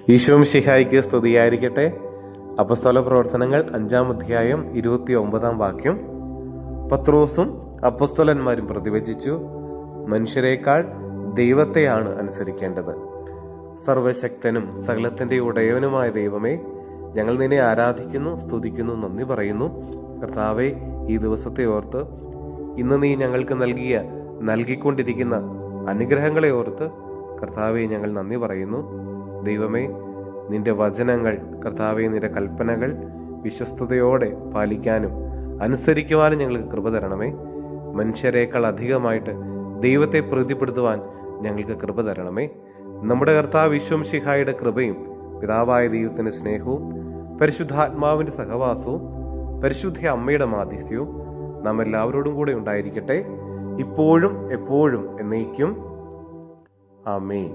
ഈശോ മിശിഹായ്ക്ക് സ്തുതിയായിരിക്കട്ടെ. അപ്പസ്തോല പ്രവർത്തനങ്ങൾ 5-ാം അധ്യായം 29-ാം വാക്യം. പത്രോസും അപ്പസ്തോലന്മാരും പ്രതിവചിച്ചു, മനുഷ്യരെക്കാൾ ദൈവത്തെയാണ് അനുസരിക്കേണ്ടത്. സർവശക്തനും സകലത്തിന്റെ ഉടയവനുമായ ദൈവമേ, ഞങ്ങൾ നിന്നെ ആരാധിക്കുന്നു, സ്തുതിക്കുന്നു, നന്ദി പറയുന്നു. കർത്താവെ, ഈ ദിവസത്തെ ഓർത്ത്, ഇന്ന് നീ ഞങ്ങൾക്ക് നൽകിക്കൊണ്ടിരിക്കുന്ന അനുഗ്രഹങ്ങളെ ഓർത്ത് കർത്താവെ ഞങ്ങൾ നന്ദി പറയുന്നു. ദൈവമേ, നിന്റെ വചനങ്ങൾ, കർത്താവെ, നിന്റെ കൽപ്പനകൾ വിശ്വസ്തയോടെ പാലിക്കാനും അനുസരിക്കുവാനും ഞങ്ങൾക്ക് കൃപ തരണമേ. മനുഷ്യരെക്കാൾ അധികമായിട്ട് ദൈവത്തെ പ്രീതിപ്പെടുത്തുവാൻ ഞങ്ങൾക്ക് കൃപ തരണമേ. നമ്മുടെ കർത്താവ് ഈശോ മിശിഹായുടെ കൃപയും പിതാവായ ദൈവത്തിന്റെ സ്നേഹവും പരിശുദ്ധാത്മാവിന്റെ സഹവാസവും പരിശുദ്ധ അമ്മയുടെ മാധ്യസ്ഥ്യവും നാം എല്ലാവരോടും കൂടെ ഉണ്ടായിരിക്കട്ടെ, ഇപ്പോഴും എപ്പോഴും എന്നേക്കും. ആമേൻ.